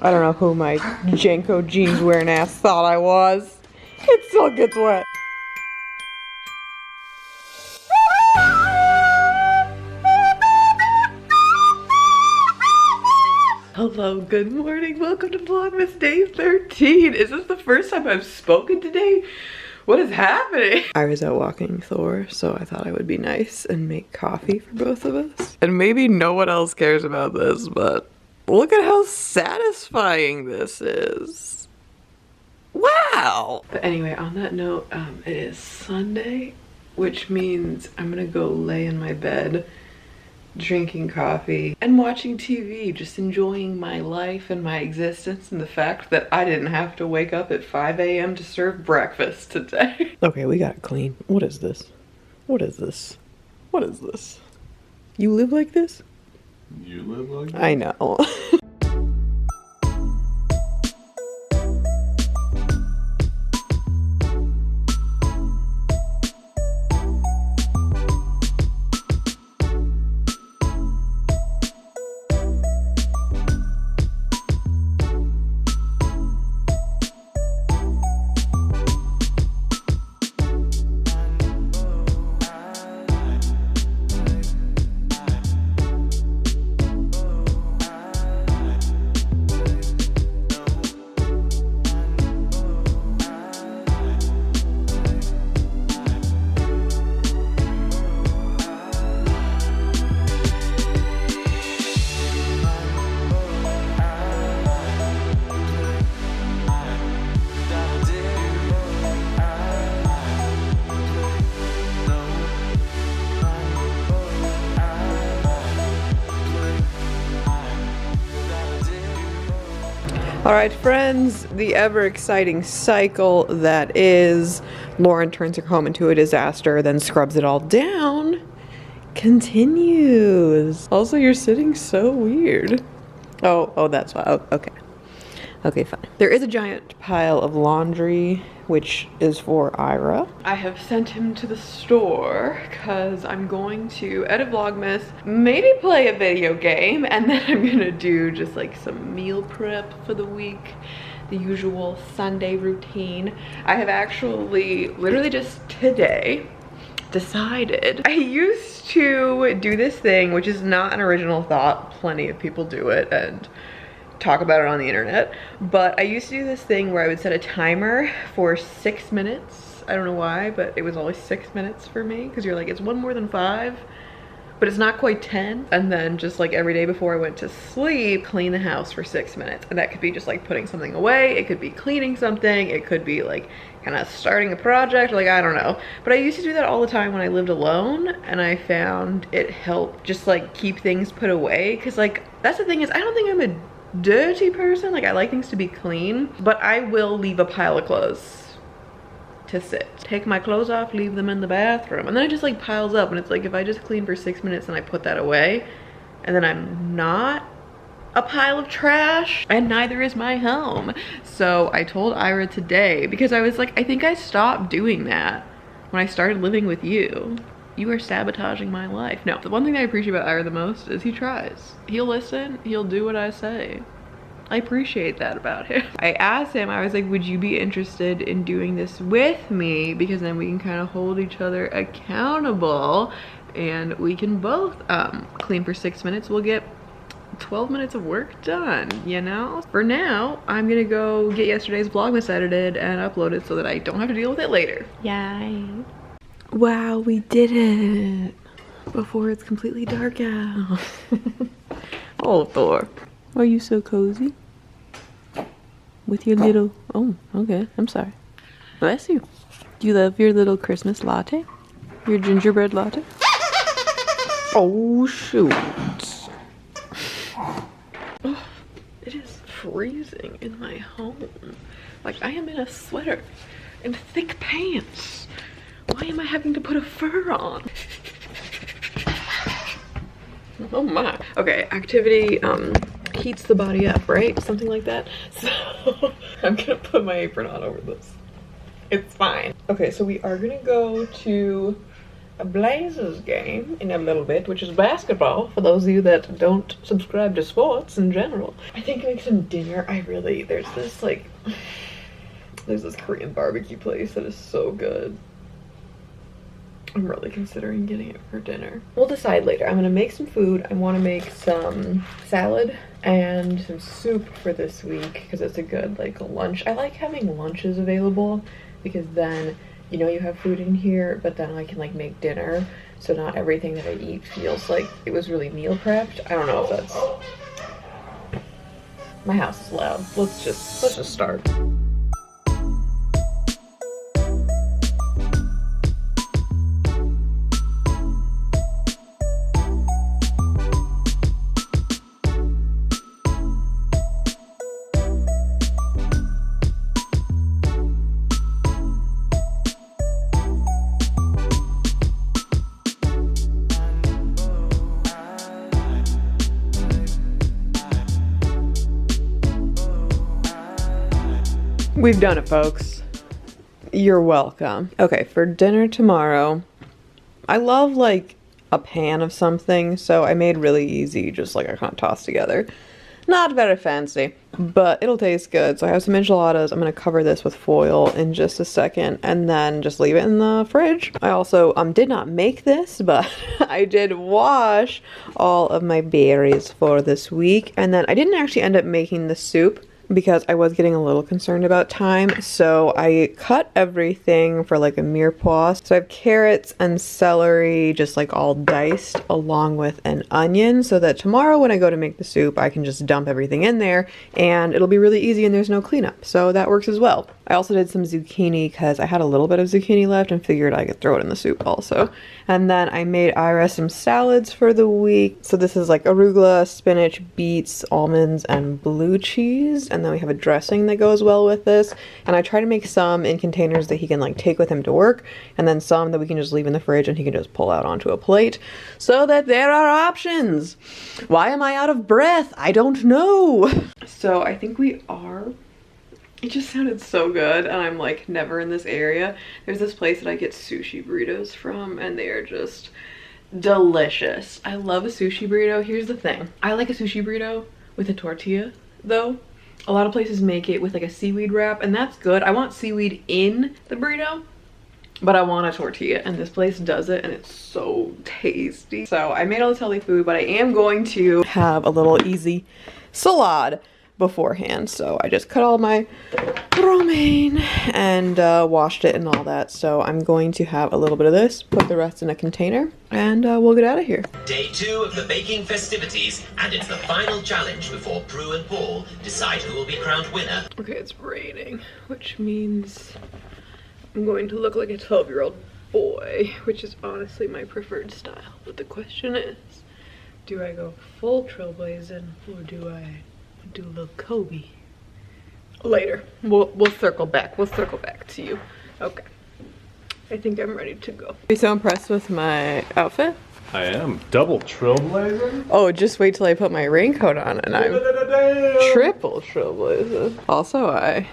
I don't know who my JNCO jeans wearing ass thought I was. It still gets wet. Hello, good morning. Welcome to Vlogmas day 13. Is this the first time I've spoken today? What is happening? I was out walking Thor, so I thought I would be nice and make coffee for both of us. And maybe no one else cares about this, but look at how satisfying this is. Wow! But anyway, on that note, it is Sunday, which means I'm gonna go lay in my bed drinking coffee and watching TV, just enjoying my life and my existence and the fact that I didn't have to wake up at 5 a.m. to serve breakfast today. Okay, we gotta clean. What is this? What is this? What is this? You live like this? You live like this? I know. Alright friends, the ever exciting cycle that is Lauren turns her home into a disaster, then scrubs it all down, continues. Also, you're sitting so weird. Oh, that's why. Oh, okay. Okay, fine. There is a giant pile of laundry, which is for Ira. I have sent him to the store because I'm going to edit Vlogmas, maybe play a video game, and then I'm gonna do just like some meal prep for the week. The usual Sunday routine. I have actually literally just today decided. I used to do this thing, which is not an original thought. Plenty of people do it and talk about it on the internet, but I used to do this thing where I would set a timer for 6 minutes. I don't know why, but it was always 6 minutes for me, because you're like, it's one more than 5, but it's not quite 10. And then just like every day before I went to sleep, clean the house for 6 minutes. And that could be just like putting something away, it could be cleaning something, it could be like kind of starting a project, like I don't know. But I used to do that all the time when I lived alone, and I found it helped just like keep things put away, because like that's the thing is, I don't think I'm a dirty person. Like I like things to be clean, but I will leave a pile of clothes to sit. Take my clothes off, leave them in the bathroom, and then it just like piles up. And it's like, if I just clean for 6 minutes and I put that away, and then I'm not a pile of trash, and neither is my home. So I told Ira today, because I was like, I think I stopped doing that when I started living with you. You are sabotaging my life. No, the one thing I appreciate about Ira the most is he tries. He'll listen, he'll do what I say. I appreciate that about him. I asked him, I was like, would you be interested in doing this with me? Because then we can kind of hold each other accountable, and we can both clean for 6 minutes. We'll get 12 minutes of work done, you know? For now, I'm gonna go get yesterday's Vlogmas edited and upload it so that I don't have to deal with it later. Yay. Wow, we did it before it's completely dark out. Oh, Thor. Are you so cozy? With your little... Oh, okay. I'm sorry. Bless you. Do you love your little Christmas latte? Your gingerbread latte? Oh, shoot. Oh, it is freezing in my home. Like, I am in a sweater and thick pants. Why am I having to put a fur on? Oh my. Okay, activity heats the body up, right? Something like that. So I'm gonna put my apron on over this. It's fine. Okay, so we are gonna go to a Blazers game in a little bit, which is basketball, for those of you that don't subscribe to sports in general. I think make some dinner. There's this like, there's this Korean barbecue place that is so good. I'm really considering getting it for dinner. We'll decide later. I'm gonna make some food. I wanna make some salad and some soup for this week because it's a good like lunch. I like having lunches available because then you know you have food in here, but then I can like make dinner so not everything that I eat feels like it was really meal prepped. I don't know if that's... My house is loud. Let's just start. We've done it, folks. You're welcome. Okay, for dinner tomorrow, I love like a pan of something, so I made really easy, just like I kind of tossed together. Not very fancy, but it'll taste good. So I have some enchiladas. I'm gonna cover this with foil in just a second and then just leave it in the fridge. I also did not make this, but I did wash all of my berries for this week. And then I didn't actually end up making the soup because I was getting a little concerned about time, so I cut everything for like a mirepoix. So I have carrots and celery just like all diced along with an onion so that tomorrow when I go to make the soup I can just dump everything in there and it'll be really easy and there's no cleanup, so that works as well. I also did some zucchini because I had a little bit of zucchini left and figured I could throw it in the soup also. And then I made Ira some salads for the week. So this is like arugula, spinach, beets, almonds, and blue cheese. And then we have a dressing that goes well with this. And I try to make some in containers that he can like take with him to work, and then some that we can just leave in the fridge and he can just pull out onto a plate so that there are options. Why am I out of breath? I don't know. So I think we are. It just sounded so good, and I'm like never in this area. There's this place that I get sushi burritos from, and they are just delicious. I love a sushi burrito. Here's the thing. I like a sushi burrito with a tortilla, though. A lot of places make it with like a seaweed wrap, and that's good. I want seaweed in the burrito, but I want a tortilla, and this place does it, and it's so tasty. So I made all this healthy food, but I am going to have a little easy salad beforehand. So I just cut all my romaine and washed it and all that. So I'm going to have a little bit of this, put the rest in a container, and we'll get out of here. Day 2 of the baking festivities, and it's the final challenge before Prue and Paul decide who will be crowned winner. Okay, it's raining, which means I'm going to look like a 12-year-old boy, which is honestly my preferred style. But the question is, do I go full trailblazing or do I do a little Kobe? Later. We'll circle back. We'll circle back to you. Okay. I think I'm ready to go. Are you so impressed with my outfit? I am. Double trailblazer? Oh, just wait till I put my raincoat on and I'm triple trailblazer. Also, I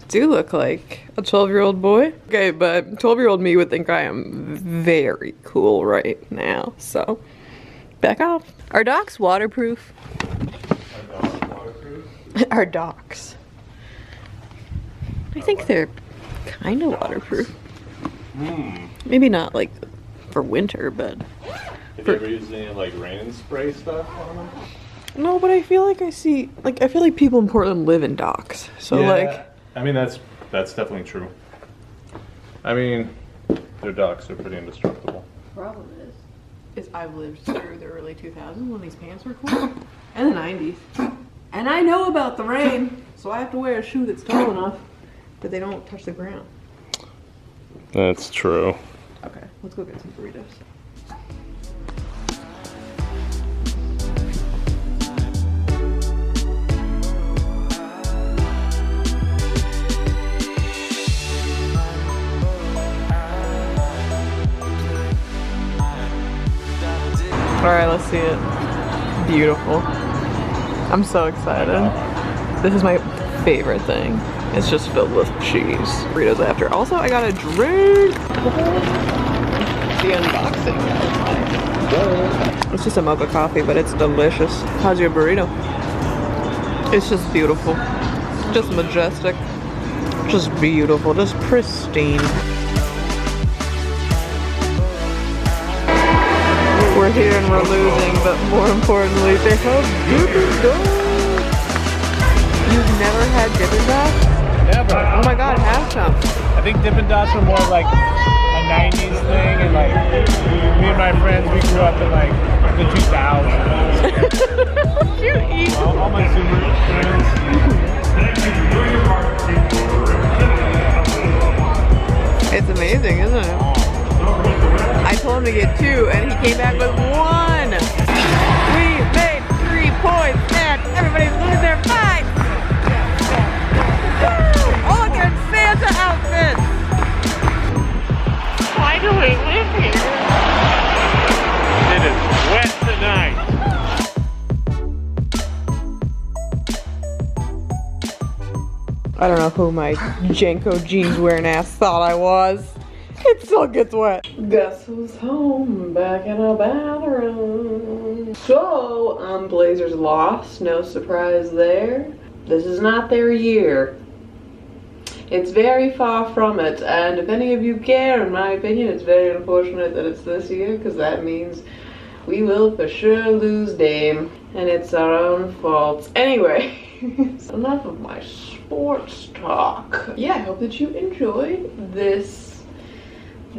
do look like a 12-year-old boy. Okay, but 12-year-old me would think I am very cool right now. So, back off. Are docks waterproof? Our docks. I think they're kind of waterproof. Maybe not like for winter, but Have you ever used any like rain and spray stuff on them? No, but I feel like I feel like people in Portland live in docks. So yeah, like, I mean that's definitely true. I mean, their docks are pretty indestructible. problem is I've lived through the early 2000s when these pants were cool, and the 90s. And I know about the rain, so I have to wear a shoe that's tall enough that they don't touch the ground. That's true. Okay, let's go get some burritos. Alright, let's see it. Beautiful. I'm so excited. This is my favorite thing. It's just filled with cheese. Burritos after. Also, I got a drink. the unboxing. It's just a mocha coffee, but it's delicious. How's your burrito? It's just beautiful. Just majestic. Just beautiful. Just pristine. We're here and we're losing, but more importantly, they have Dippin' Dots. You've never had Dippin' Dots? Never. Oh my god, have some. I think Dippin' Dots were more like a 90s thing, and like me and my friends, we grew up in like the 2000s. You eat. All my super friends. It's amazing, isn't it? I told him to get 2 and he came back with 1. We made 3 points and everybody's losing their fight. All look at Santa outfits. Why do we live here? It is wet tonight. I don't know who my JNCO jeans wearing ass thought I was. It still gets wet. Guess who's home? Back in a bathroom. So, Blazers lost. No surprise there. This is not their year. It's very far from it. And if any of you care, in my opinion, it's very unfortunate that it's this year, because that means we will for sure lose Dame. And it's our own fault. Anyway, enough of my sports talk. Yeah, I hope that you enjoyed this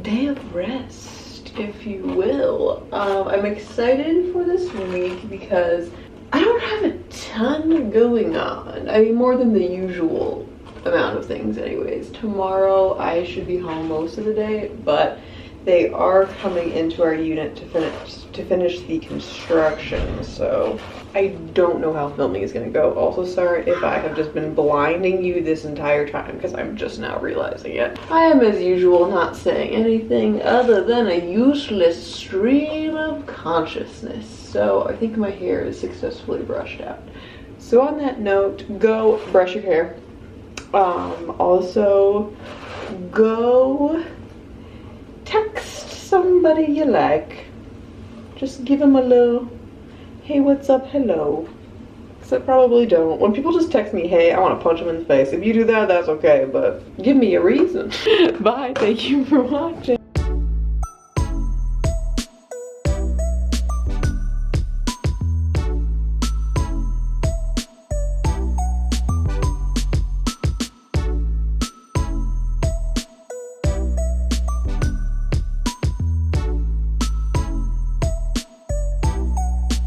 day of rest, if you will. I'm excited for this week because I don't have a ton going on. I mean, more than the usual amount of things anyways. Tomorrow I should be home most of the day, but they are coming into our unit to finish the construction, so I don't know how filming is going to go. Also, sorry if I have just been blinding you this entire time, because I'm just now realizing it. I am, as usual, not saying anything other than a useless stream of consciousness. So I think my hair is successfully brushed out. So on that note, go brush your hair. Also, go text somebody you like. Just give them a little, hey, what's up, hello. Because I probably don't. When people just text me, hey, I want to punch them in the face. If you do that, that's okay, but give me a reason. Bye, thank you for watching.